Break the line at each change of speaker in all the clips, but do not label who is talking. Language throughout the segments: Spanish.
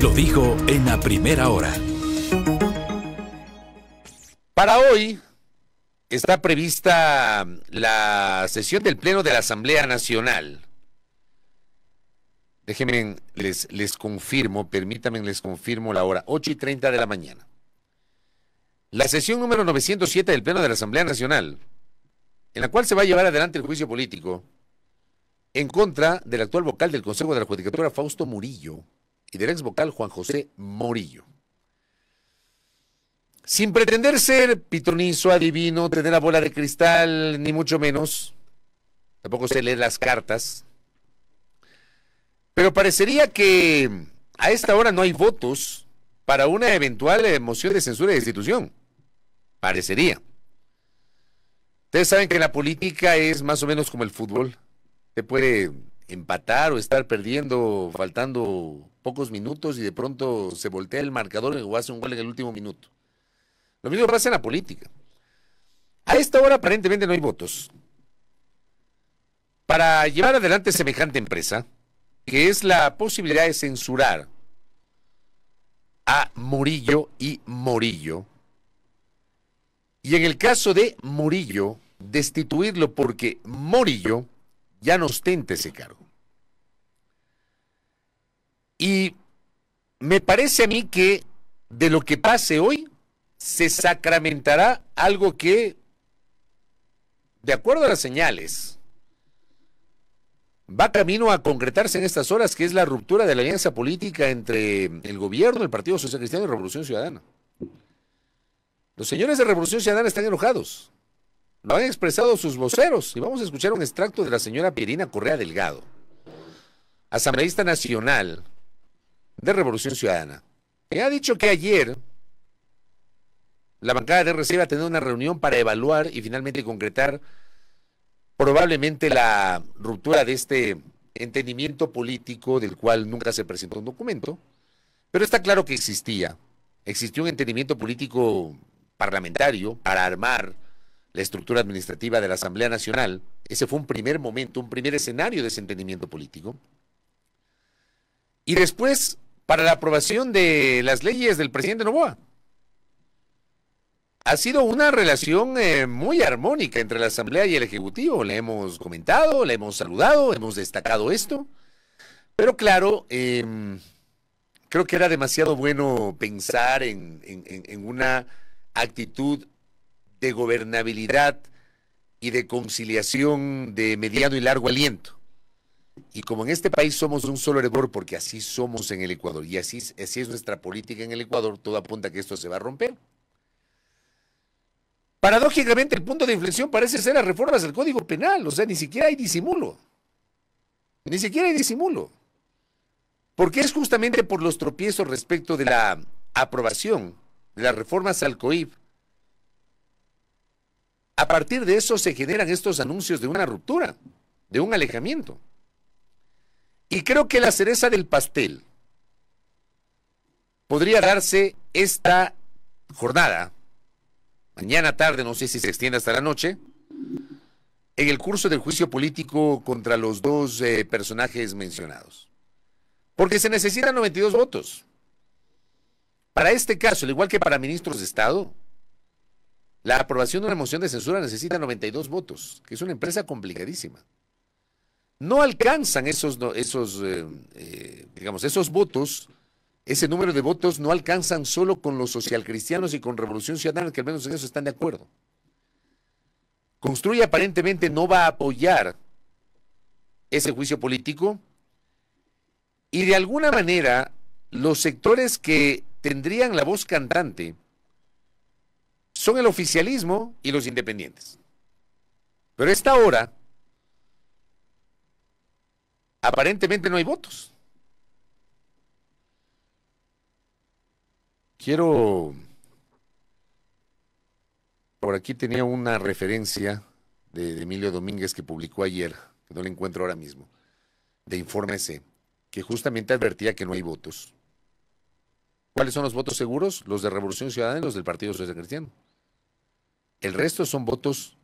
Lo dijo en la primera hora.
Para hoy está prevista la sesión del Pleno de la Asamblea Nacional. Déjenme, les confirmo, permítanme, les confirmo la hora, 8:30 de la mañana. La sesión número 907 del Pleno de la Asamblea Nacional, en la cual se va a llevar adelante el juicio político en contra del actual vocal del Consejo de la Judicatura, Fausto Murillo, y del ex vocal Juan José Morillo. Sin pretender ser pitonizo, adivino, tener la bola de cristal, ni mucho menos, tampoco sé leer las cartas, pero parecería que a esta hora no hay votos para una eventual moción de censura de destitución. Parecería. Ustedes saben que la política es más o menos como el fútbol. Se puede empatar o estar perdiendo, faltando pocos minutos, y de pronto se voltea el marcador o hace un gol en el último minuto. Lo mismo pasa en la política. A esta hora aparentemente no hay votos para llevar adelante semejante empresa, que es la posibilidad de censurar a Murillo y Morillo. Y en el caso de Murillo, destituirlo porque Morillo ya no ostenta ese cargo. Y me parece a mí que de lo que pase hoy se sacramentará algo que, de acuerdo a las señales, va camino a concretarse en estas horas, que es la ruptura de la alianza política entre el gobierno, el Partido Social Cristiano y Revolución Ciudadana. Los señores de Revolución Ciudadana están enojados. Lo han expresado sus voceros, y vamos a escuchar un extracto de la señora Pierina Correa Delgado, asambleísta nacional de Revolución Ciudadana, que ha dicho que ayer la bancada de RC va a tener una reunión para evaluar y finalmente concretar probablemente la ruptura de este entendimiento político, del cual nunca se presentó un documento, pero está claro que existió un entendimiento político parlamentario para armar la estructura administrativa de la Asamblea Nacional. Ese fue un primer momento, un primer escenario de ese entendimiento político. Y después, para la aprobación de las leyes del presidente Noboa. Ha sido una relación muy armónica entre la Asamblea y el Ejecutivo. Le hemos comentado, le hemos saludado, hemos destacado esto. Pero claro, creo que era demasiado bueno pensar en una actitud de gobernabilidad y de conciliación de mediano y largo aliento. Y como en este país somos de un solo hervor, porque así somos en el Ecuador, y así es nuestra política en el Ecuador, todo apunta a que esto se va a romper. Paradójicamente, el punto de inflexión parece ser las reformas del Código Penal. O sea, ni siquiera hay disimulo. Ni siquiera hay disimulo. Porque es justamente por los tropiezos respecto de la aprobación de las reformas al COIP. A partir de eso se generan estos anuncios de una ruptura, de un alejamiento. Y creo que la cereza del pastel podría darse esta jornada, mañana tarde, no sé si se extiende hasta la noche, en el curso del juicio político contra los dos personajes mencionados. Porque se necesitan 92 votos. Para este caso, al igual que para ministros de Estado, la aprobación de una moción de censura necesita 92 votos, que es una empresa complicadísima. No alcanzan esos votos. Ese número de votos no alcanzan solo con los socialcristianos y con Revolución Ciudadana, que al menos en eso están de acuerdo. Construye aparentemente no va a apoyar ese juicio político, y de alguna manera los sectores que tendrían la voz cantante son el oficialismo y los independientes. Pero a esta hora aparentemente no hay votos. Por aquí tenía una referencia de Emilio Domínguez que publicó ayer, que no la encuentro ahora mismo, de Informe C, que justamente advertía que no hay votos. ¿Cuáles son los votos seguros? Los de Revolución Ciudadana y los del Partido Social Cristiano. El resto son votos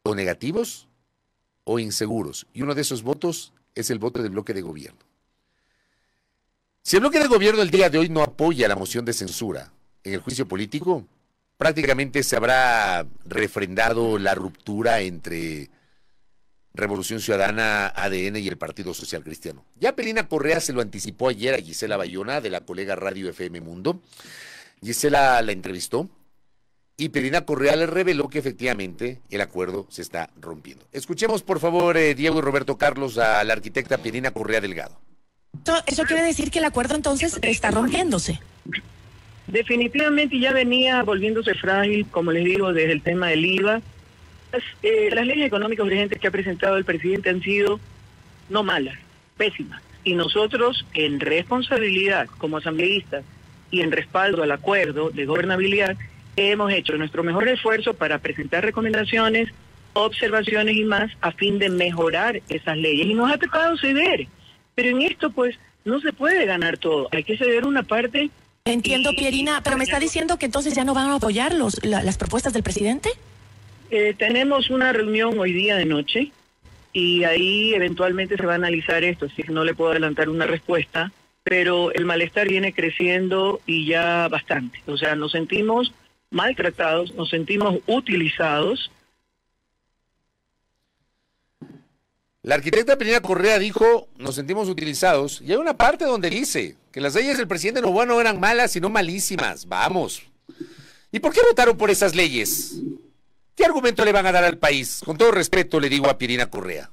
o negativos o inseguros, y uno de esos votos es el voto del bloque de gobierno. Si el bloque de gobierno el día de hoy no apoya la moción de censura en el juicio político, prácticamente se habrá refrendado la ruptura entre Revolución Ciudadana, ADN y el Partido Social Cristiano. Ya Pelina Correa se lo anticipó ayer a Gisela Bayona, de la colega Radio FM Mundo. Gisela la entrevistó y Pelina Correa le reveló que efectivamente el acuerdo se está rompiendo. Escuchemos, por favor, Diego y Roberto Carlos, a la arquitecta Pelina Correa Delgado.
Eso quiere decir que el acuerdo entonces está rompiéndose.
Definitivamente ya venía volviéndose frágil, como les digo, desde el tema del IVA. Las leyes económicas urgentes que ha presentado el presidente han sido no malas, pésimas. Y nosotros, en responsabilidad como asambleístas y en respaldo al acuerdo de gobernabilidad, hemos hecho nuestro mejor esfuerzo para presentar recomendaciones, observaciones y más a fin de mejorar esas leyes. Y nos ha tocado ceder. Pero en esto, pues, no se puede ganar todo. Hay que ceder una parte.
Entiendo, Pierina, pero me está diciendo que entonces ya no van a apoyar las propuestas del presidente.
Tenemos una reunión hoy día de noche y ahí eventualmente se va a analizar esto, así que no le puedo adelantar una respuesta, pero el malestar viene creciendo y ya bastante. O sea, nos sentimos maltratados, nos sentimos utilizados.
La arquitecta Pelina Correa dijo, nos sentimos utilizados, y hay una parte donde dice que las leyes del presidente Noboa no eran malas, sino malísimas. Vamos. ¿Y por qué votaron por esas leyes? ¿Qué argumento le van a dar al país? Con todo respeto le digo a Pelina Correa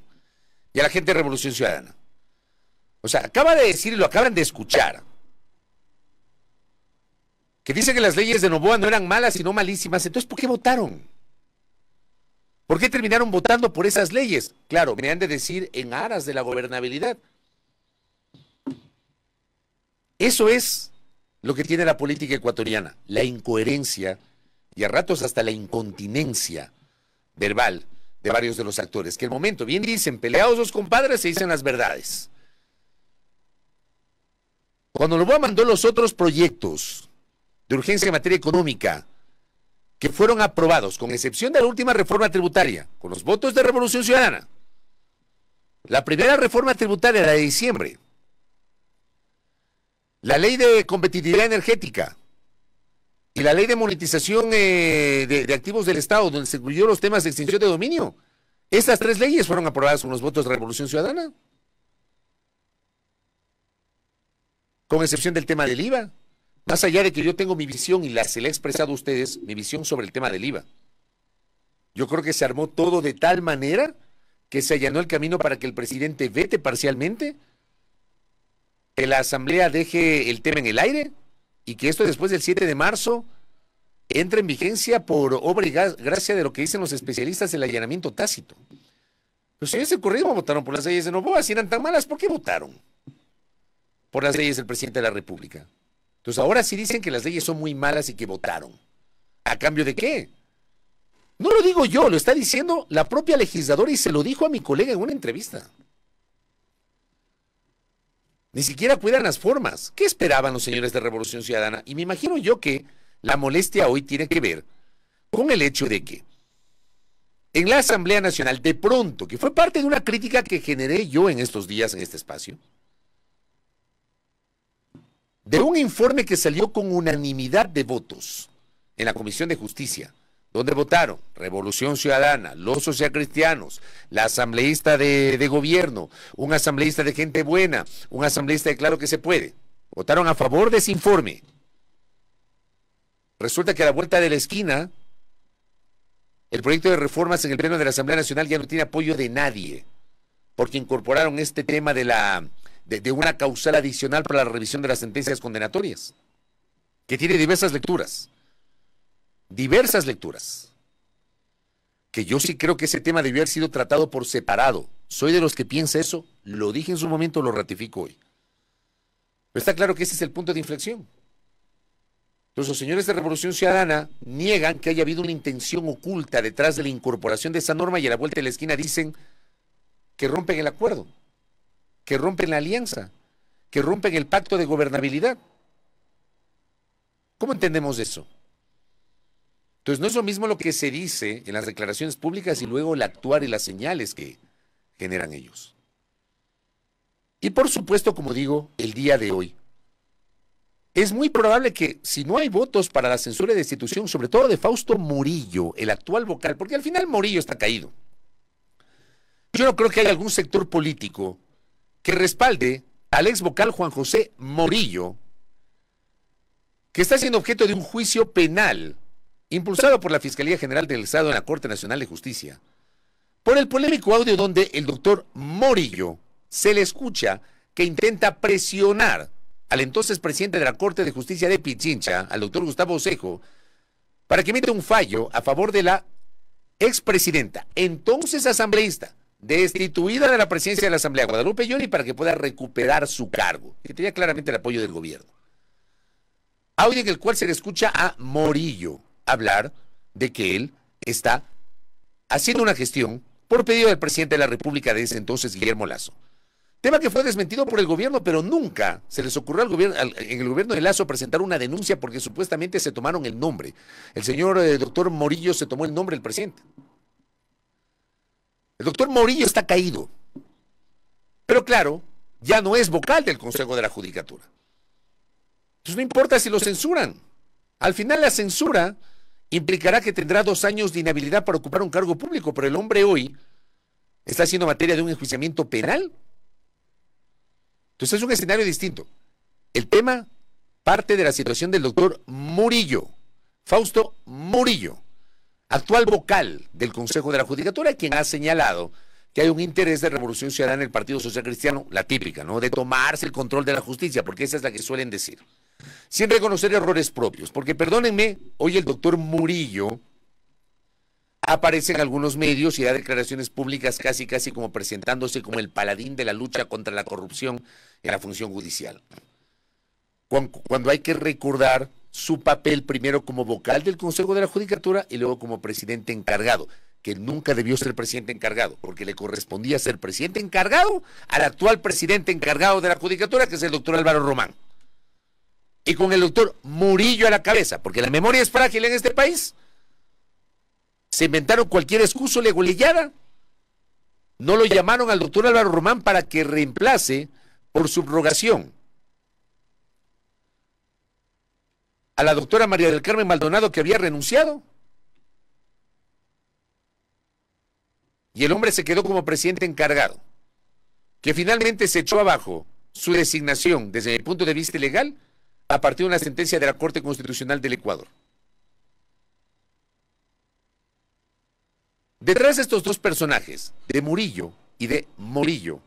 y a la gente de Revolución Ciudadana. O sea, acaba de decir y lo acaban de escuchar, que dice que las leyes de Noboa no eran malas, sino malísimas. Entonces, ¿por qué votaron? ¿Por qué terminaron votando por esas leyes? Claro, me han de decir en aras de la gobernabilidad. Eso es lo que tiene la política ecuatoriana, la incoherencia y a ratos hasta la incontinencia verbal de varios de los actores, que el momento, bien dicen, peleados los compadres, se dicen las verdades. Cuando Noboa mandó los otros proyectos de urgencia en materia económica, que fueron aprobados, con excepción de la última reforma tributaria, con los votos de Revolución Ciudadana. La primera reforma tributaria, la de diciembre. La ley de competitividad energética y la ley de monetización de activos del Estado, donde se incluyó los temas de extinción de dominio. Estas tres leyes fueron aprobadas con los votos de Revolución Ciudadana. Con excepción del tema del IVA. Más allá de que yo tengo mi visión y se la he expresado a ustedes, mi visión sobre el tema del IVA. Yo creo que se armó todo de tal manera que se allanó el camino para que el presidente vete parcialmente, que la Asamblea deje el tema en el aire y que esto después del 7 de marzo entre en vigencia por obra y gracia de lo que dicen los especialistas del allanamiento tácito. Los señores de Correa votaron por las leyes de Noboa, si eran tan malas, ¿por qué votaron por las leyes del presidente de la República? Entonces ahora sí dicen que las leyes son muy malas y que votaron. ¿A cambio de qué? No lo digo yo, lo está diciendo la propia legisladora y se lo dijo a mi colega en una entrevista. Ni siquiera cuidan las formas. ¿Qué esperaban los señores de Revolución Ciudadana? Y me imagino yo que la molestia hoy tiene que ver con el hecho de que en la Asamblea Nacional, de pronto, que fue parte de una crítica que generé yo en estos días en este espacio, de un informe que salió con unanimidad de votos en la Comisión de Justicia, donde votaron Revolución Ciudadana, los socialcristianos, la asambleísta de gobierno, un asambleísta de gente buena, un asambleísta de Claro que se puede, votaron a favor de ese informe. Resulta que a la vuelta de la esquina, el proyecto de reformas en el Pleno de la Asamblea Nacional ya no tiene apoyo de nadie, porque incorporaron este tema de una causal adicional para la revisión de las sentencias condenatorias, que tiene diversas lecturas, que yo sí creo que ese tema debió haber sido tratado por separado. Soy de los que piensa eso, lo dije en su momento, lo ratifico hoy. Pero está claro que ese es el punto de inflexión. Entonces los señores de Revolución Ciudadana niegan que haya habido una intención oculta detrás de la incorporación de esa norma y a la vuelta de la esquina dicen que rompen el acuerdo, que rompen la alianza, que rompen el pacto de gobernabilidad. ¿Cómo entendemos eso? Entonces no es lo mismo lo que se dice en las declaraciones públicas y luego el actuar y las señales que generan ellos. Y por supuesto, como digo, el día de hoy, es muy probable que si no hay votos para la censura de destitución, sobre todo de Fausto Murillo, el actual vocal, porque al final Murillo está caído, yo no creo que haya algún sector político que respalde al ex vocal Juan José Murillo, que está siendo objeto de un juicio penal impulsado por la Fiscalía General del Estado en la Corte Nacional de Justicia, por el polémico audio donde el doctor Murillo se le escucha que intenta presionar al entonces presidente de la Corte de Justicia de Pichincha, al doctor Gustavo Osejo, para que emita un fallo a favor de la expresidenta, entonces asambleísta, destituida de la presidencia de la Asamblea, Guadalupe Llori, para que pueda recuperar su cargo, que tenía claramente el apoyo del gobierno. Audio en el cual se le escucha a Murillo hablar de que él está haciendo una gestión por pedido del presidente de la República de ese entonces, Guillermo Lasso. Tema que fue desmentido por el gobierno, pero nunca se les ocurrió en el gobierno de Lasso presentar una denuncia porque supuestamente se tomaron el nombre. El señor doctor Murillo se tomó el nombre del presidente. El doctor Murillo está caído. Pero claro, ya no es vocal del Consejo de la Judicatura. Entonces no importa si lo censuran. Al final la censura implicará que tendrá 2 años de inhabilidad para ocupar un cargo público, pero el hombre hoy está haciendo materia de un enjuiciamiento penal. Entonces es un escenario distinto. El tema parte de la situación del doctor Murillo, Fausto Murillo, actual vocal del Consejo de la Judicatura, quien ha señalado que hay un interés de Revolución Ciudadana en el Partido Social Cristiano, la típica, ¿no? De tomarse el control de la justicia, porque esa es la que suelen decir, sin reconocer errores propios. Porque perdónenme, hoy el doctor Murillo aparece en algunos medios y da declaraciones públicas casi como presentándose como el paladín de la lucha contra la corrupción en la función judicial. Cuando hay que recordar su papel primero como vocal del Consejo de la Judicatura y luego como presidente encargado, que nunca debió ser presidente encargado, porque le correspondía ser presidente encargado al actual presidente encargado de la Judicatura, que es el doctor Álvaro Román. Y con el doctor Murillo a la cabeza, porque la memoria es frágil en este país. Se inventaron cualquier excusa legulillada. No lo llamaron al doctor Álvaro Román para que reemplace por subrogación a la doctora María del Carmen Maldonado, que había renunciado. Y el hombre se quedó como presidente encargado, que finalmente se echó abajo su designación desde mi punto de vista ilegal a partir de una sentencia de la Corte Constitucional del Ecuador. Detrás de estos dos personajes, de Murillo y de Murillo,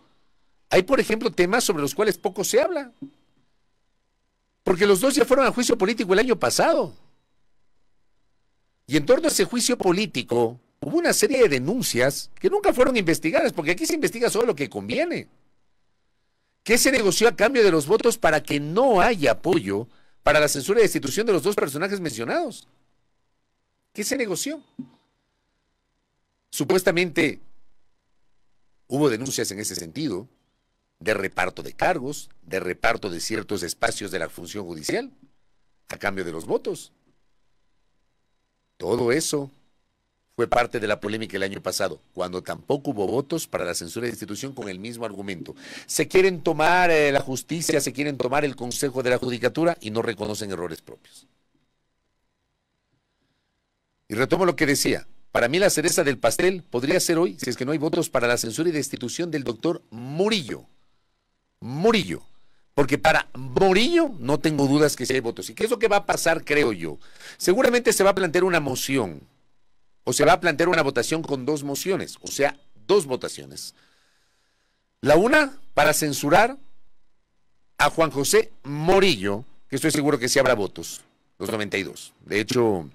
hay, por ejemplo, temas sobre los cuales poco se habla. Porque los dos ya fueron a juicio político el año pasado. Y en torno a ese juicio político hubo una serie de denuncias que nunca fueron investigadas, porque aquí se investiga solo lo que conviene. ¿Qué se negoció a cambio de los votos para que no haya apoyo para la censura y destitución de los dos personajes mencionados? ¿Qué se negoció? Supuestamente hubo denuncias en ese sentido, de reparto de cargos, de reparto de ciertos espacios de la función judicial, a cambio de los votos. Todo eso fue parte de la polémica el año pasado, cuando tampoco hubo votos para la censura de institución con el mismo argumento. Se quieren tomar la justicia, se quieren tomar el Consejo de la Judicatura y no reconocen errores propios. Y retomo lo que decía. Para mí la cereza del pastel podría ser hoy, si es que no hay votos para la censura y destitución del doctor Murillo. Murillo. Porque para Murillo no tengo dudas que sí hay votos. ¿Y qué es lo que va a pasar, creo yo? Seguramente se va a plantear una moción, o se va a plantear una votación con 2 mociones, o sea, 2 votaciones. La una para censurar a Juan José Murillo, que estoy seguro que sí habrá votos, los 92. De hecho,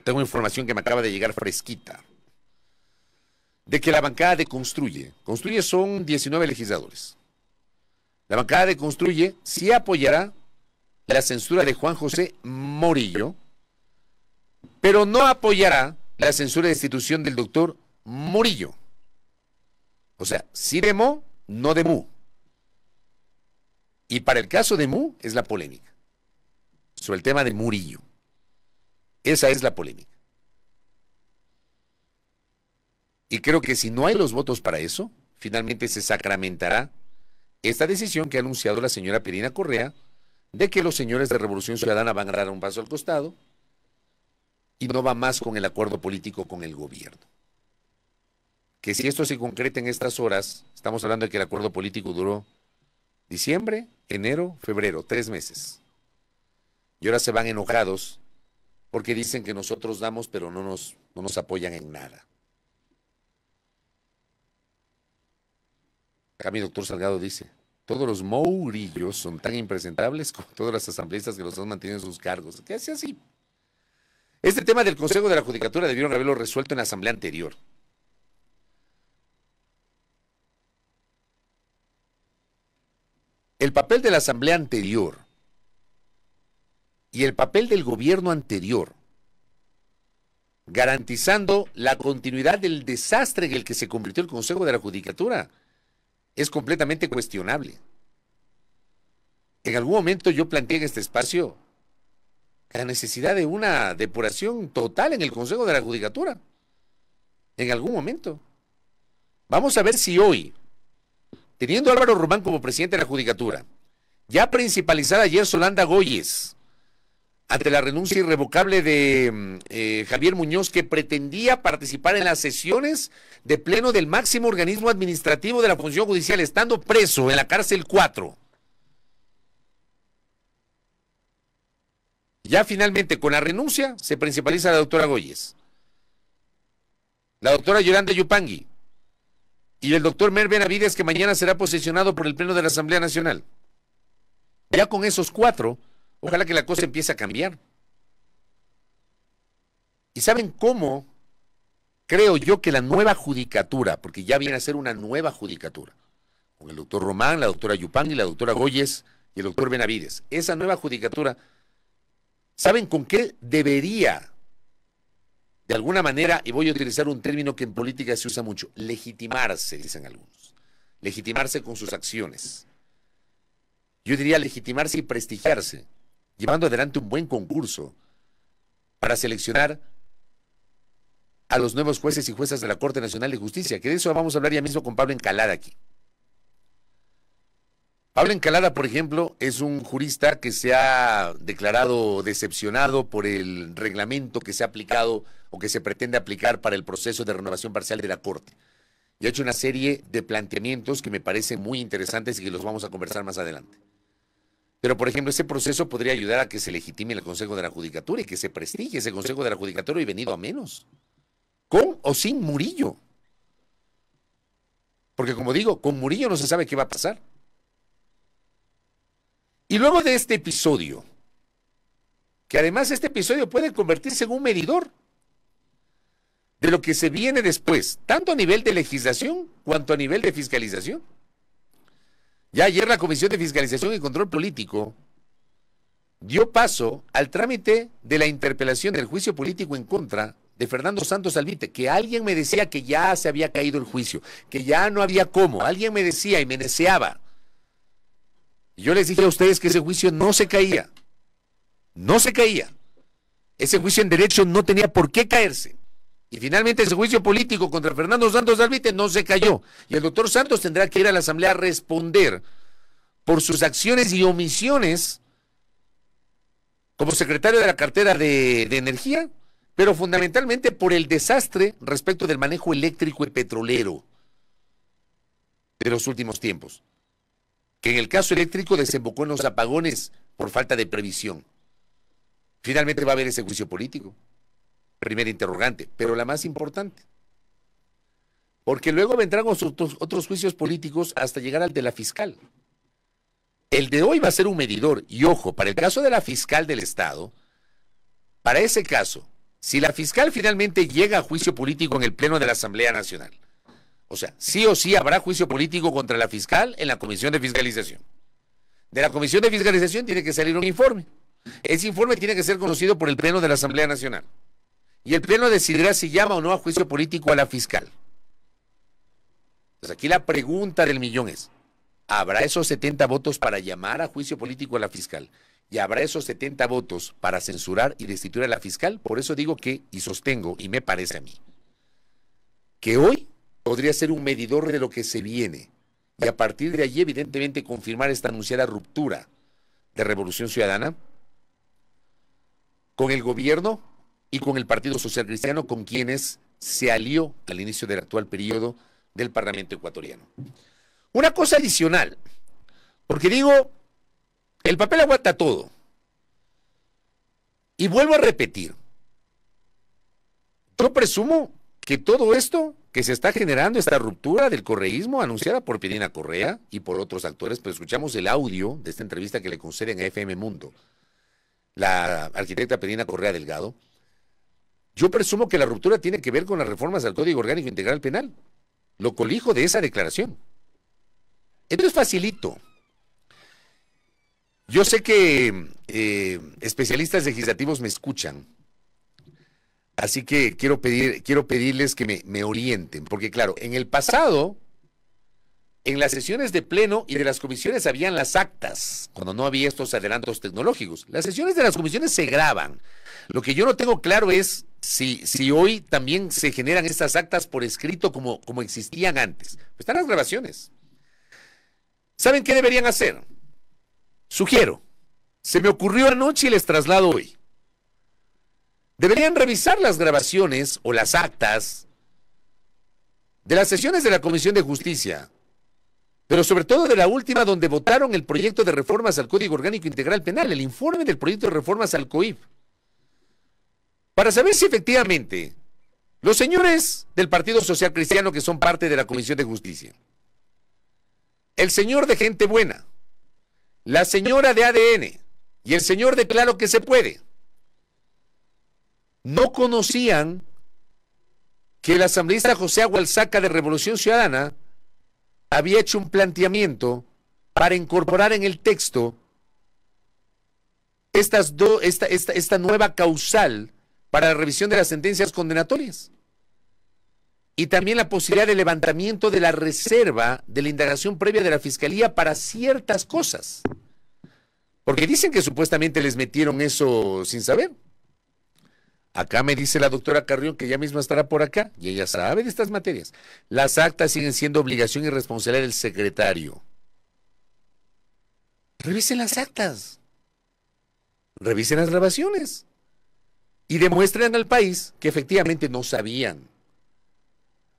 tengo información que me acaba de llegar fresquita, de que la bancada de Construye son 19 legisladores. La bancada de Construye sí apoyará la censura de Juan José Murillo, pero no apoyará la censura de destitución del doctor Murillo. O sea, sí de Mo, no de Mu. Y para el caso de Mu es la polémica sobre el tema de Murillo. Esa es la polémica. Y creo que si no hay los votos para eso, finalmente se sacramentará esta decisión que ha anunciado la señora Pirina Correa de que los señores de Revolución Ciudadana van a dar un paso al costado y no va más con el acuerdo político con el gobierno. Que si esto se concreta en estas horas, estamos hablando de que el acuerdo político duró diciembre, enero, febrero, 3 meses. Y ahora se van enojados porque dicen que nosotros damos, pero no nos apoyan en nada. Acá mi doctor Salgado dice, todos los mourillos son tan impresentables como todos los asambleístas que los han mantenido en sus cargos. ¿Qué hace así? Este tema del Consejo de la Judicatura debieron haberlo resuelto en la asamblea anterior. El papel de la asamblea anterior y el papel del gobierno anterior, garantizando la continuidad del desastre en el que se convirtió el Consejo de la Judicatura, es completamente cuestionable. En algún momento yo planteé en este espacio la necesidad de una depuración total en el Consejo de la Judicatura. En algún momento. Vamos a ver si hoy, teniendo a Álvaro Román como presidente de la Judicatura, ya principalizada ayer Solanda Goyes, ante la renuncia irrevocable de Javier Muñoz, que pretendía participar en las sesiones de pleno del máximo organismo administrativo de la función judicial, estando preso en la cárcel 4. Ya finalmente, con la renuncia, se principaliza la doctora Goyes, la doctora Yolanda Yupangui y el doctor Mer Benavides, que mañana será posesionado por el Pleno de la Asamblea Nacional. Ya con esos 4, ojalá que la cosa empiece a cambiar. ¿Y saben cómo? Creo yo que la nueva judicatura, porque ya viene a ser una nueva judicatura, con el doctor Román, la doctora Yupangui, la doctora Goyes y el doctor Benavides, esa nueva judicatura, ¿saben con qué debería, de alguna manera, y voy a utilizar un término que en política se usa mucho, legitimarse, dicen algunos, legitimarse con sus acciones? Yo diría legitimarse y prestigiarse, llevando adelante un buen concurso para seleccionar a los nuevos jueces y juezas de la Corte Nacional de Justicia, que de eso vamos a hablar ya mismo con Pablo Encalada aquí. Pablo Encalada, por ejemplo, es un jurista que se ha declarado decepcionado por el reglamento que se ha aplicado o que se pretende aplicar para el proceso de renovación parcial de la Corte. Y ha hecho una serie de planteamientos que me parecen muy interesantes y que los vamos a conversar más adelante. Pero, por ejemplo, ese proceso podría ayudar a que se legitime el Consejo de la Judicatura y que se prestigie ese Consejo de la Judicatura y venido a menos. Con o sin Murillo. Porque, como digo, con Murillo no se sabe qué va a pasar. Y luego de este episodio, que además este episodio puede convertirse en un medidor de lo que se viene después, tanto a nivel de legislación cuanto a nivel de fiscalización. Ya ayer la Comisión de Fiscalización y Control Político dio paso al trámite de la interpelación del juicio político en contra de Fernando Santos Albite, que alguien me decía que ya se había caído el juicio, que ya no había cómo, alguien me decía y me deseaba. Yo les dije a ustedes que ese juicio no se caía. No se caía. Ese juicio en derecho no tenía por qué caerse. Y finalmente ese juicio político contra Fernando Santos Albite no se cayó. Y el doctor Santos tendrá que ir a la Asamblea a responder por sus acciones y omisiones como secretario de la cartera de Energía, pero fundamentalmente por el desastre respecto del manejo eléctrico y petrolero de los últimos tiempos, que en el caso eléctrico desembocó en los apagones por falta de previsión. Finalmente va a haber ese juicio político. Primera interrogante, pero la más importante. Porque luego vendrán otros juicios políticos hasta llegar al de la fiscal. El de hoy va a ser un medidor. Y ojo, para el caso de la fiscal del Estado, para ese caso, si la fiscal finalmente llega a juicio político en el Pleno de la Asamblea Nacional, o sea, sí o sí habrá juicio político contra la fiscal en la Comisión de Fiscalización. De la Comisión de Fiscalización tiene que salir un informe. Ese informe tiene que ser conocido por el Pleno de la Asamblea Nacional. Y el Pleno decidirá si llama o no a juicio político a la fiscal. Entonces aquí la pregunta del millón es, ¿habrá esos 70 votos para llamar a juicio político a la fiscal? ¿Y habrá esos 70 votos para censurar y destituir a la fiscal? Por eso digo que, y sostengo, y me parece a mí, que hoy podría ser un medidor de lo que se viene. Y a partir de allí, evidentemente, confirmar esta anunciada ruptura de Revolución Ciudadana, con el gobierno y con el Partido Social Cristiano, con quienes se alió al inicio del actual periodo del Parlamento ecuatoriano. Una cosa adicional, porque digo, el papel aguanta todo. Y vuelvo a repetir, yo presumo que todo esto que se está generando, esta ruptura del correísmo anunciada por Pirina Correa y por otros actores, pues escuchamos el audio de esta entrevista que le conceden a FM Mundo, la arquitecta Pirina Correa Delgado. Yo presumo que la ruptura tiene que ver con las reformas al Código Orgánico Integral Penal. Lo colijo de esa declaración. Esto es facilito. Yo sé que especialistas legislativos me escuchan, así que quiero pedirles que me orienten, porque claro, en el pasado, en las sesiones de pleno y de las comisiones habían las actas, cuando no había estos adelantos tecnológicos. Las sesiones de las comisiones se graban. Lo que yo no tengo claro es si hoy también se generan estas actas por escrito como existían antes. Pues están las grabaciones. ¿Saben qué deberían hacer? Sugiero, se me ocurrió anoche y les traslado hoy. Deberían revisar las grabaciones o las actas de las sesiones de la Comisión de Justicia, pero sobre todo de la última donde votaron el proyecto de reformas al Código Orgánico Integral Penal, el informe del proyecto de reformas al COIP, para saber si efectivamente los señores del Partido Social Cristiano que son parte de la Comisión de Justicia, el señor de Gente Buena, la señora de ADN y el señor de Claro que se puede, no conocían que el asambleísta José Agualzaca de Revolución Ciudadana había hecho un planteamiento para incorporar en el texto esta nueva causal para la revisión de las sentencias condenatorias y también la posibilidad de levantamiento de la reserva de la indagación previa de la Fiscalía para ciertas cosas. Porque dicen que supuestamente les metieron eso sin saber. Acá me dice la doctora Carrión que ella misma estará por acá y ella sabe de estas materias. Las actas siguen siendo obligación y responsabilidad del secretario. Revisen las actas. Revisen las grabaciones. Y demuestren al país que efectivamente no sabían.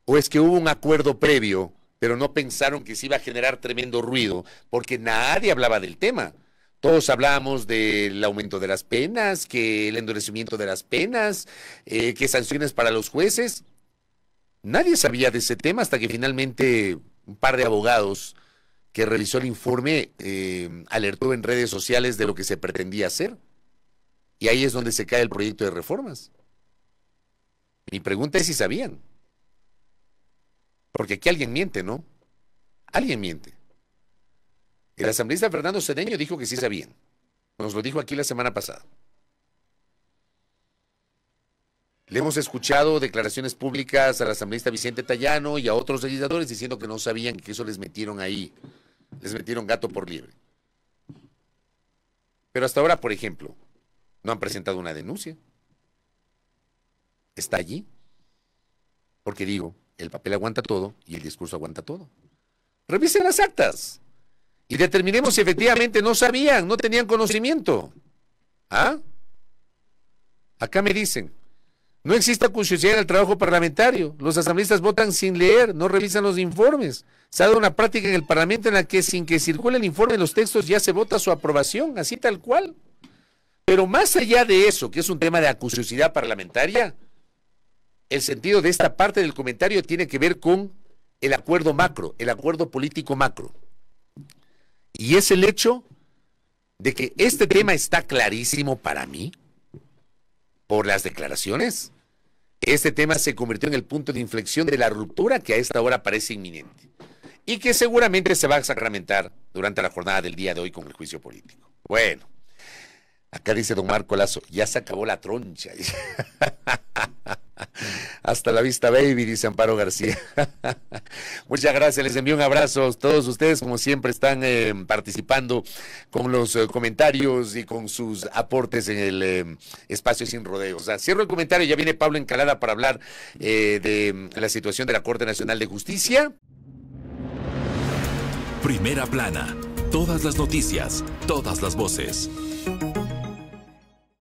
O es que hubo un acuerdo previo, pero no pensaron que se iba a generar tremendo ruido, porque nadie hablaba del tema. Todos hablábamos del aumento de las penas, que el endurecimiento de las penas, que sanciones para los jueces. Nadie sabía de ese tema hasta que finalmente un par de abogados que revisó el informe alertó en redes sociales de lo que se pretendía hacer. Y ahí es donde se cae el proyecto de reformas. Mi pregunta es si sabían. Porque aquí alguien miente, ¿no? Alguien miente. El asambleísta Fernando Cedeño dijo que sí sabían. Nos lo dijo aquí la semana pasada. Le hemos escuchado declaraciones públicas al asambleísta Vicente Tallano y a otros legisladores diciendo que no sabían que eso les metieron ahí. Les metieron gato por liebre. Pero hasta ahora, por ejemplo, no han presentado una denuncia. Está allí. Porque digo, el papel aguanta todo y el discurso aguanta todo. Revisen las actas y determinemos si efectivamente no sabían, no tenían conocimiento. ¿Ah? Acá me dicen, no existe acuciosidad en el trabajo parlamentario. Los asambleístas votan sin leer, no revisan los informes. Se ha dado una práctica en el Parlamento en la que sin que circule el informe en los textos ya se vota su aprobación, así tal cual. Pero más allá de eso, que es un tema de acuciosidad parlamentaria, el sentido de esta parte del comentario tiene que ver con el acuerdo macro, el acuerdo político macro. Y es el hecho de que este tema está clarísimo para mí, por las declaraciones. Este tema se convirtió en el punto de inflexión de la ruptura que a esta hora parece inminente y que seguramente se va a sacramentar durante la jornada del día de hoy con el juicio político. Bueno, acá dice don Marco Lazo, ya se acabó la troncha. Hasta la vista, baby, dice Amparo García. Muchas gracias, les envío un abrazo a todos ustedes, como siempre están participando con los comentarios y con sus aportes en el espacio Sin Rodeos. O sea, cierro el comentario, ya viene Pablo Encalada para hablar de la situación de la Corte Nacional de Justicia.
Primera plana, Todas las noticias, todas las voces.